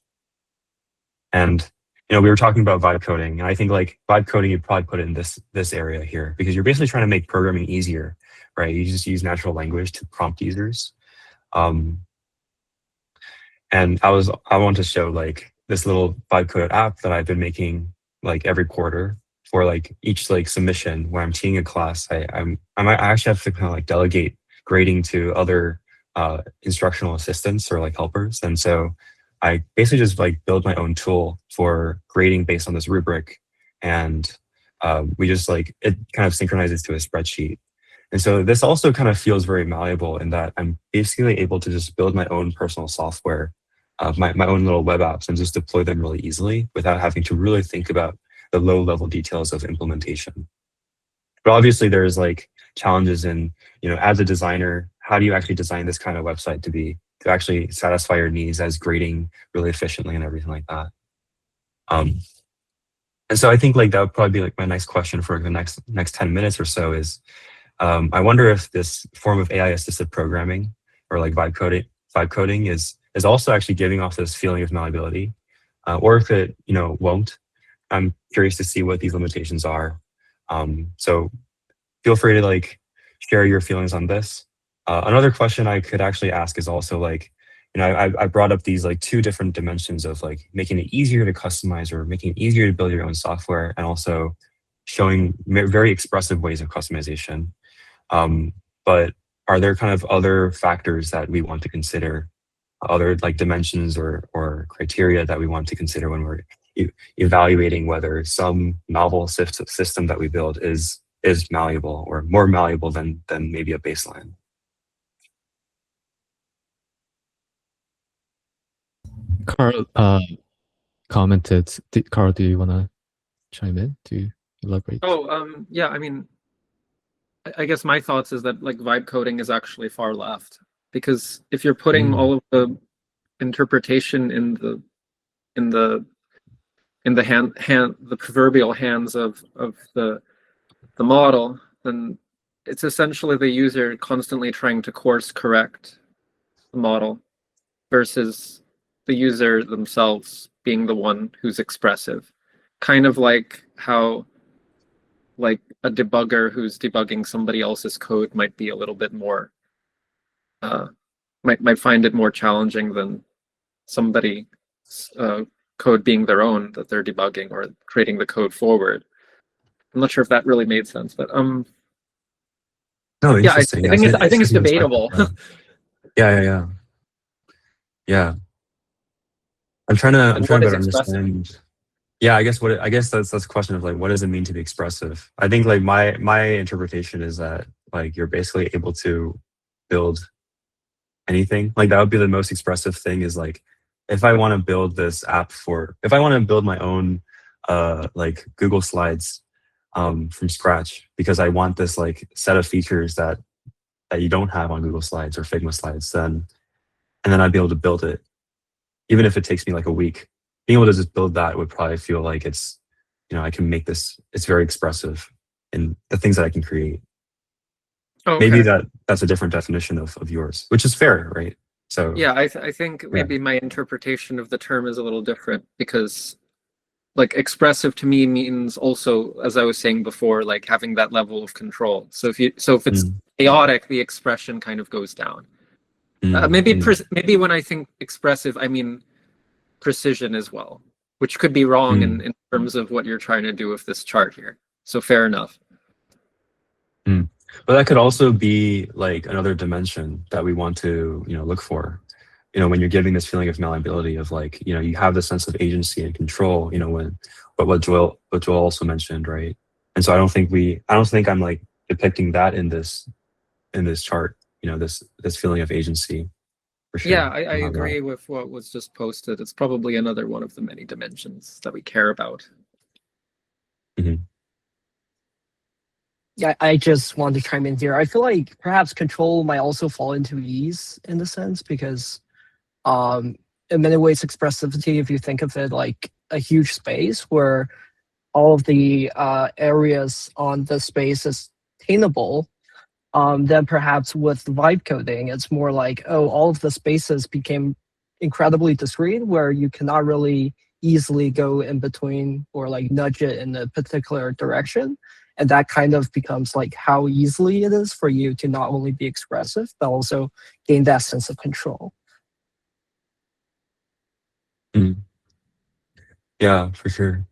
And we were talking about vibe coding, and I think like vibe coding, you'd probably put it in this area here, because you're basically trying to make programming easier, right? You just use natural language to prompt users. And I want to show like this little vibe code app that I've been making like every quarter for like each like submission where I'm teaching a class. I actually have to kind of like delegate grading to other instructional assistants or like helpers. And so I basically just like build my own tool for grading based on this rubric. And we just like, it kind of synchronizes to a spreadsheet. And so this also kind of feels very malleable in that I'm basically able to just build my own personal software, my own little web apps, and just deploy them really easily without having to really think about the low level details of implementation. But obviously there's like challenges in, as a designer, how do you actually design this kind of website to actually satisfy your needs as grading really efficiently and everything like that. And so I think like that would probably be like my next question for the next 10 minutes or so is, I wonder if this form of AI assisted programming or like vibe coding is also actually giving off this feeling of malleability, or if it won't. I'm curious to see what these limitations are. So feel free to like share your feelings on this. Another question I could actually ask is also like, I brought up these like two different dimensions of like making it easier to customize or making it easier to build your own software, and also showing very expressive ways of customization. But are there kind of other factors that we want to consider, other like dimensions or criteria that we want to consider when we're evaluating whether some novel system that we build is malleable or more malleable than maybe a baseline? Carl commented. Carl, do you want to chime in to elaborate? Oh, yeah. I mean, I guess my thoughts is that like vibe coding is actually far left, because if you're putting all of the interpretation in the the proverbial hands of the model, then it's essentially the user constantly trying to course correct the model versus the user themselves being the one who's expressive. Kind of like how like a debugger who's debugging somebody else's code might be a little bit more might find it more challenging than somebody code being their own that they're debugging or creating the code forward. I'm not sure if that really made sense, but No, yeah, I interesting. think it's debatable. Yeah. I'm trying to better understand. Yeah, I guess that's a question of like, what does it mean to be expressive? I think like my interpretation is that like you're basically able to build anything. Like that would be the most expressive thing, is like if I want to build this app if I want to build my own like Google Slides from scratch, because I want this like set of features that you don't have on Google Slides or Figma Slides, and then I'd be able to build it, even if it takes me like a week. Being able to just build that would probably feel like it's, I can make this, it's very expressive in the things that I can create. Oh, okay. Maybe that's a different definition of yours, which is fair, right? So yeah, I think maybe my interpretation of the term is a little different, because like expressive to me means also, as I was saying before, like having that level of control. So if it's chaotic, the expression kind of goes down. Maybe when I think expressive, I mean precision as well, which could be wrong in terms of what you're trying to do with this chart here. So fair enough. But that could also be like another dimension that we want to, look for. When you're giving this feeling of malleability, of like, you have the sense of agency and control, what Joel also mentioned, right? And so I don't think I'm like depicting that in this chart, this feeling of agency. For sure. Yeah, I agree with what was just posted. It's probably another one of the many dimensions that we care about. Yeah, I just want to chime in here. I feel like perhaps control might also fall into ease in the sense, because in many ways expressivity, if you think of it like a huge space where all of the areas on the space is attainable, then perhaps with vibe coding, it's more like, all of the spaces became incredibly discrete, where you cannot really easily go in between or like nudge it in a particular direction. And that kind of becomes like how easily it is for you to not only be expressive, but also gain that sense of control. Yeah, for sure.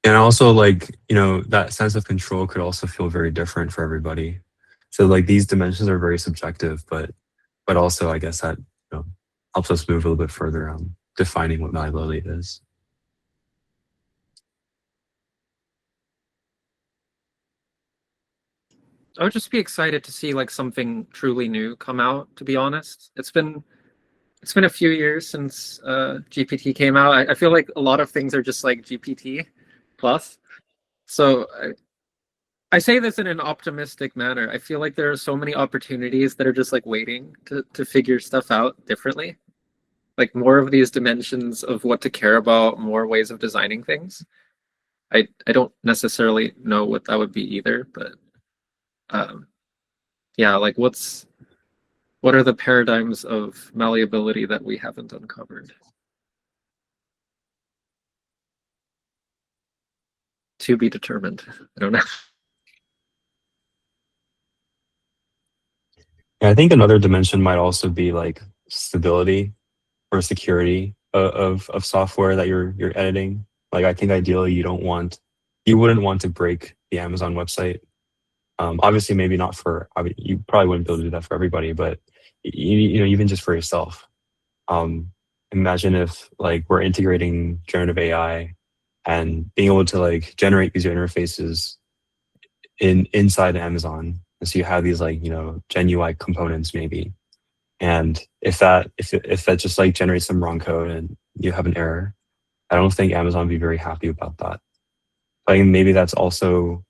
And also like, that sense of control could also feel very different for everybody. So like these dimensions are very subjective, but also I guess that helps us move a little bit further on defining what malleability is. I would just be excited to see like something truly new come out, to be honest. It's been a few years since GPT came out. I feel like a lot of things are just like GPT plus. So I say this in an optimistic manner. I feel like there are so many opportunities that are just like waiting to figure stuff out differently. Like more of these dimensions of what to care about, more ways of designing things. I don't necessarily know what that would be either, but yeah, like what are the paradigms of malleability that we haven't uncovered? To be determined. I don't know. Yeah, I think another dimension might also be like stability or security of software that you're editing. Like I think ideally you don't want you wouldn't want to break the Amazon website. Obviously, maybe not for, you probably wouldn't be able to do that for everybody, but you know, even just for yourself. Imagine if like we're integrating generative AI and being able to like generate user interfaces inside Amazon. And so you have these like, you know, Gen UI components maybe. And if that just like generates some wrong code and you have an error, I don't think Amazon would be very happy about that. I think maybe that's also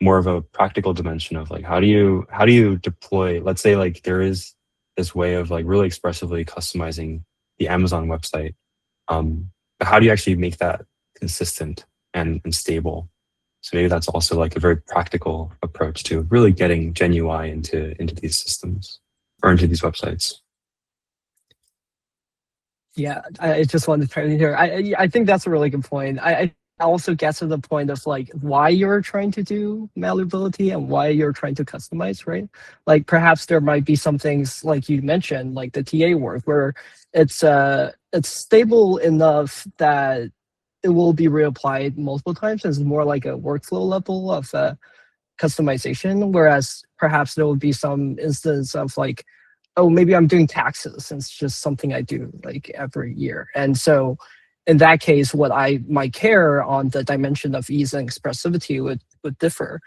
more of a practical dimension of like how do you deploy, let's say like there is this way of like really expressively customizing the Amazon website. But how do you actually make that consistent and stable? So maybe that's also like a very practical approach to really getting Gen UI into these systems or into these websites. Yeah, I just wanted to try to hear. I think that's a really good point. I also get to the point of like why you're trying to do malleability and why you're trying to customize, right? Like perhaps there might be some things like you mentioned, like the TA work, where it's stable enough that it will be reapplied multiple times. It's more like a workflow level of customization, whereas perhaps there will be some instance of like, oh, maybe I'm doing taxes and it's just something I do like every year. And so in that case, what I might care on the dimension of ease and expressivity would differ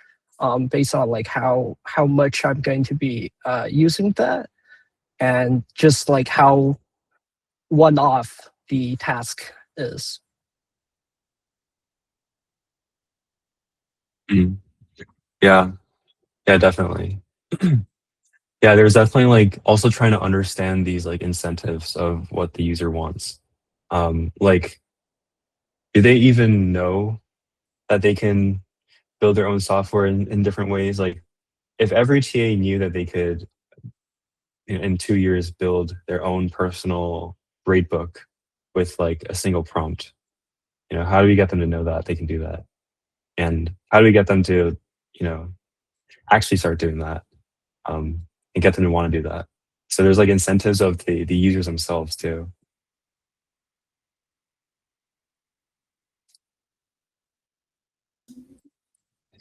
based on like how much I'm going to be using that and just like how one-off the task is. Mm. Yeah, definitely. Yeah, there's definitely like also trying to understand these like incentives of what the user wants. Like, do they even know that they can build their own software in different ways? Like, if every TA knew that they could, in 2 years, build their own personal grade book with like a single prompt, you know, how do we get them to know that they can do that? And how do we get them to, you know, actually start doing that and get them to want to do that? So there's like incentives of the users themselves too.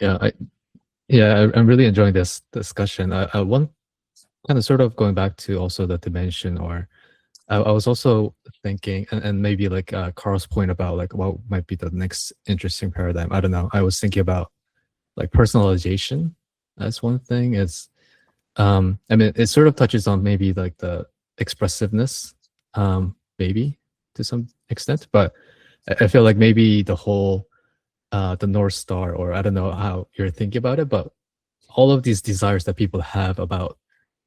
I'm really enjoying this discussion. I want kind of sort of going back to also the dimension, or I was also thinking, and maybe like Carl's point about like what might be the next interesting paradigm. I don't know. I was thinking about like personalization as one thing. It's I mean, it sort of touches on maybe like the expressiveness, maybe to some extent, but I feel like maybe the whole the North Star, or I don't know how you're thinking about it, but all of these desires that people have about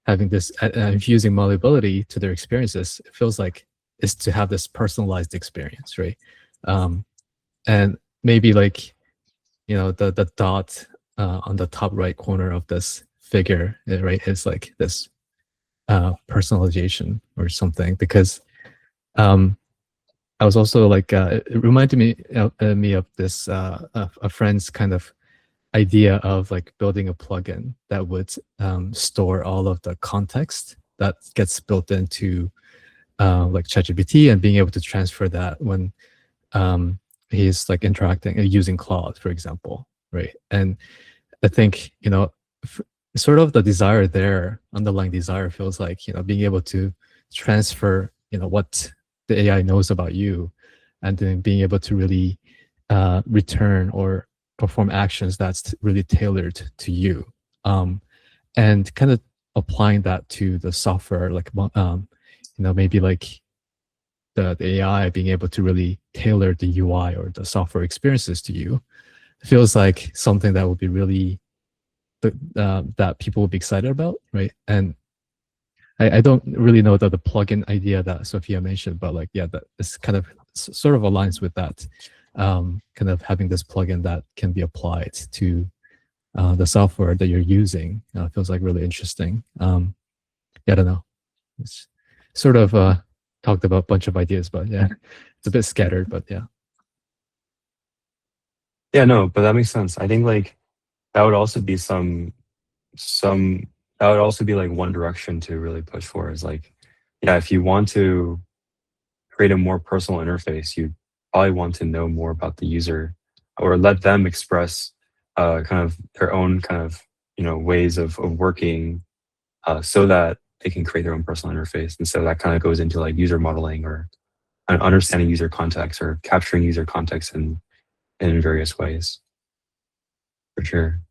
having this infusing malleability to their experiences, it feels like is to have this personalized experience, right? And maybe like, you know, the dot on the top right corner of this figure, right, is like this personalization or something. Because I was also like, it reminded me of this a friend's kind of idea of like building a plugin that would store all of the context that gets built into like ChatGPT, and being able to transfer that when he's like interacting using Claude, for example, right? And I think, you know, sort of the desire there, underlying desire, feels like, you know, being able to transfer, you know, what the AI knows about you, and then being able to really return or perform actions that's really tailored to you, and kind of applying that to the software, like you know, maybe like the AI being able to really tailor the UI or the software experiences to you. It feels like something that would be really that people would be excited about, right? And I don't really know the plugin idea that Sophia mentioned, but like, yeah, that this kind of sort of aligns with that, kind of having this plugin that can be applied to the software that you're using. Feels like really interesting. Yeah, I don't know. It's sort of talked about a bunch of ideas, but yeah, it's a bit scattered, but yeah. Yeah, no, but that makes sense. I think like that would also be some that would also be like one direction to really push for, is like, yeah, if you want to create a more personal interface, you probably want to know more about the user or let them express kind of their own kind of ways of working, so that they can create their own personal interface. And so that kind of goes into like user modeling or understanding user context or capturing user context in various ways. For sure.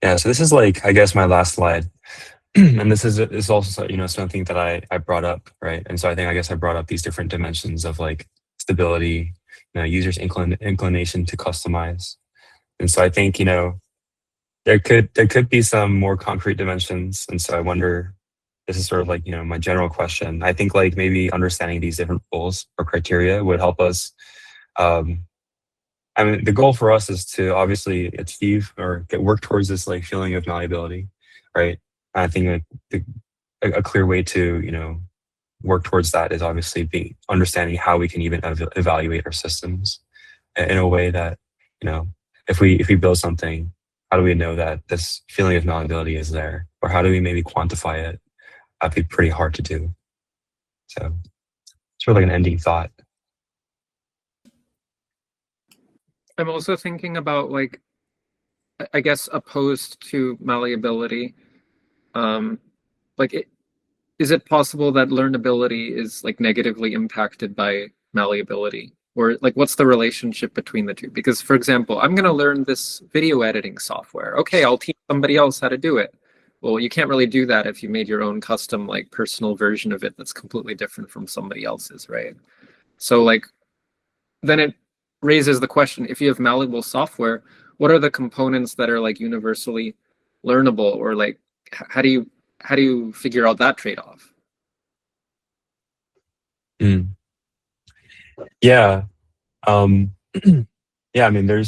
Yeah, so this is like, I guess, my last slide. And this is also, something that I brought up, right? And so I guess I brought up these different dimensions of like stability, users' inclination to customize. And so I think, there could be some more concrete dimensions. And so I wonder, this is sort of like, my general question. I think like maybe understanding these different rules or criteria would help us. I mean, the goal for us is to obviously achieve or work towards this like feeling of malleability, right? And I think like a clear way to work towards that is obviously understanding how we can even evaluate our systems in a way that if we build something, how do we know that this feeling of malleability is there, or how do we maybe quantify it? That'd be pretty hard to do. So it's sort of like an ending thought. I'm also thinking about like, I guess opposed to malleability, is it possible that learnability is like negatively impacted by malleability? Or like, what's the relationship between the two? Because for example, I'm going to learn this video editing software. Okay, I'll teach somebody else how to do it. Well, you can't really do that if you made your own custom like personal version of it that's completely different from somebody else's, right? So like, then it raises the question, if you have malleable software, what are the components that are like universally learnable, or like how do you figure out that trade-off? Yeah. Yeah, I mean, I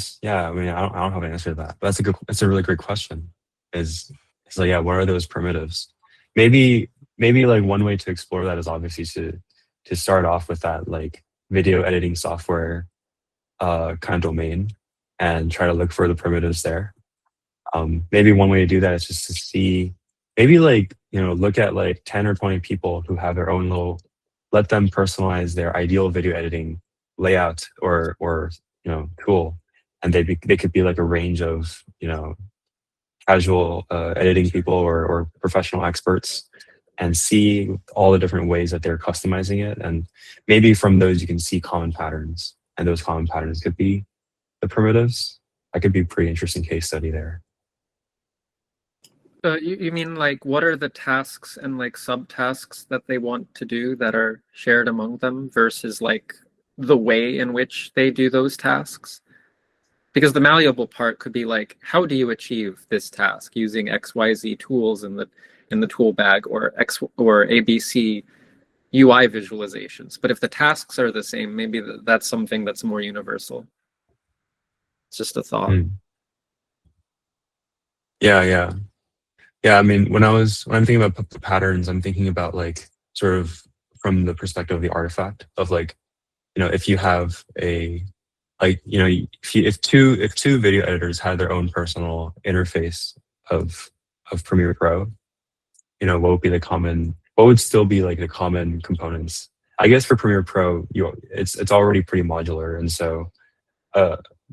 don't have an answer to that, but that's a really great question. Is like, yeah, what are those primitives? Maybe like one way to explore that is obviously to start off with that like video editing software kind of domain and try to look for the primitives there. Maybe one way to do that is just to see, maybe like, look at like 10 or 20 people who have their own let them personalize their ideal video editing layout or tool. And they could be like a range of, casual editing people or professional experts, and see all the different ways that they're customizing it. And maybe from those you can see common patterns, and those common patterns could be the primitives. That could be a pretty interesting case study there. You mean like, what are the tasks and like subtasks that they want to do that are shared among them versus like the way in which they do those tasks? Because the malleable part could be like, how do you achieve this task using XYZ tools in the tool bag, or ABC UI visualizations? But if the tasks are the same, maybe that's something that's more universal. It's just a thought. Yeah. I mean, when I'm thinking about the patterns, I'm thinking about like sort of from the perspective of the artifact of like, if you have a like, if two video editors had their own personal interface of Premiere Pro, what would still be like the common components? I guess for Premiere Pro, it's already pretty modular, and so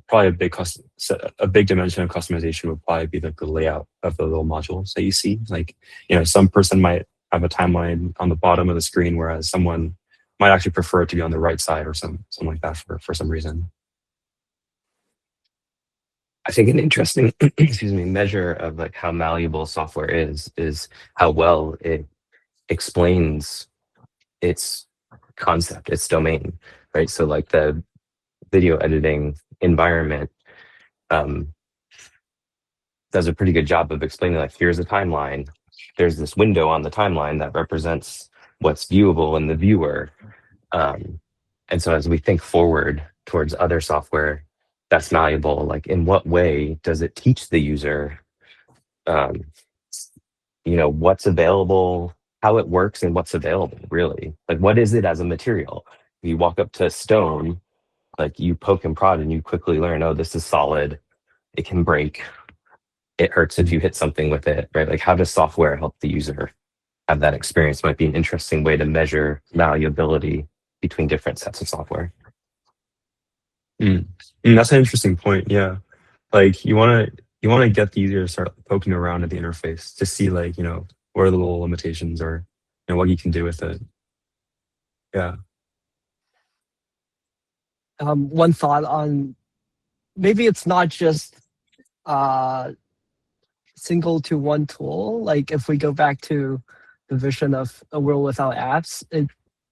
probably a big dimension of customization would probably be like the layout of the little modules that you see. Like, some person might have a timeline on the bottom of the screen, whereas someone might actually prefer it to be on the right side or something like that for some reason. I think an interesting, measure of like how malleable software is how well it explains its concept, its domain, right? So like the video editing environment does a pretty good job of explaining like, here's a timeline. There's this window on the timeline that represents what's viewable in the viewer. And so as we think forward towards other software that's malleable, like in what way does it teach the user, what's available, how it works, and what's available, really. Like, what is it as a material? If you walk up to stone, like, you poke and prod and you quickly learn, oh, this is solid, it can break, it hurts if you hit something with it, right? Like, how does software help the user have that experience? Might be an interesting way to measure malleability between different sets of software. That's an interesting point. Yeah, like you want to get the user to start poking around at the interface to see, like, what are the little limitations, or what you can do with it. Yeah. One thought on, maybe it's not just single to one tool. Like, if we go back to the vision of a world without apps,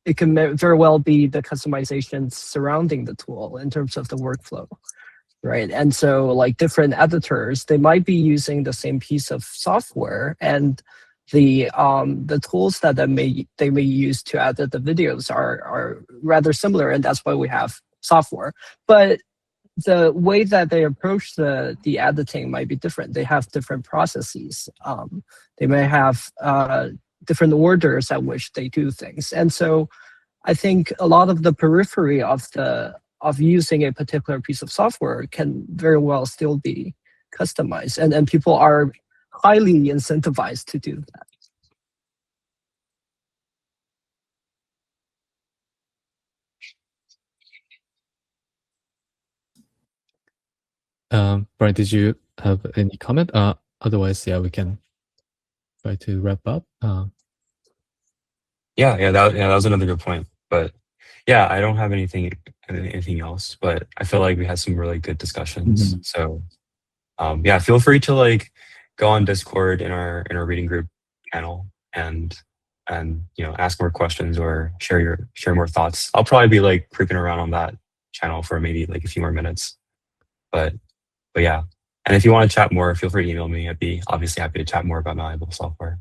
it can very well be the customizations surrounding the tool in terms of the workflow, right? And so, like, different editors, they might be using the same piece of software, and the tools that they may use to edit the videos are rather similar, and that's why we have software. But the way that they approach the editing might be different. They have different processes. They may have different orders at which they do things. And so I think a lot of the periphery of using a particular piece of software can very well still be customized. And people are highly incentivized to do that. Bryan, did you have any comment? Otherwise, yeah, we can try to wrap up. That was another good point. But yeah, I don't have anything else. But I feel like we had some really good discussions. So yeah, feel free to, like, go on Discord in our reading group channel and ask more questions or share more thoughts. I'll probably be, like, creeping around on that channel for maybe, like, a few more minutes. But yeah. And if you want to chat more, feel free to email me. I'd be obviously happy to chat more about Malleable software.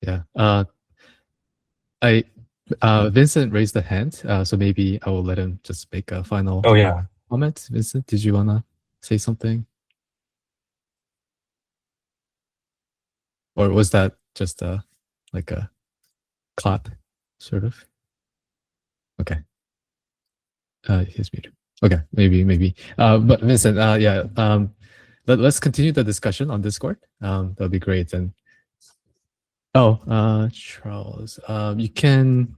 Yeah. Vincent raised a hand, so maybe I will let him just make a final comment. Vincent, did you want to say something? Or was that just like a clap, sort of? Okay. He's muted. Okay, maybe. But Vincent, yeah. Let's continue the discussion on Discord. That'll be great. And Charles, you can.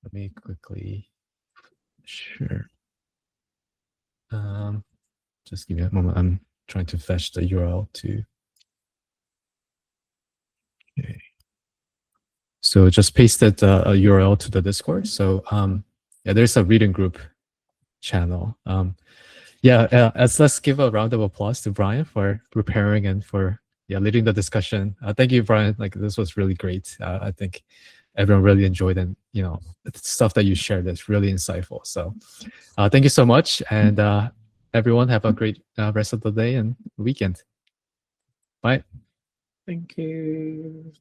Let me quickly. Sure. Just give me a moment. I'm trying to fetch the URL to. Okay. So just pasted a URL to the Discord. So yeah, there's a reading group channel. Let's give a round of applause to Bryan for preparing and for leading the discussion. Thank you, Bryan. Like, this was really great. I think everyone really enjoyed, and the stuff that you shared is really insightful. So thank you so much, and everyone have a great rest of the day and weekend. Bye. Thank you.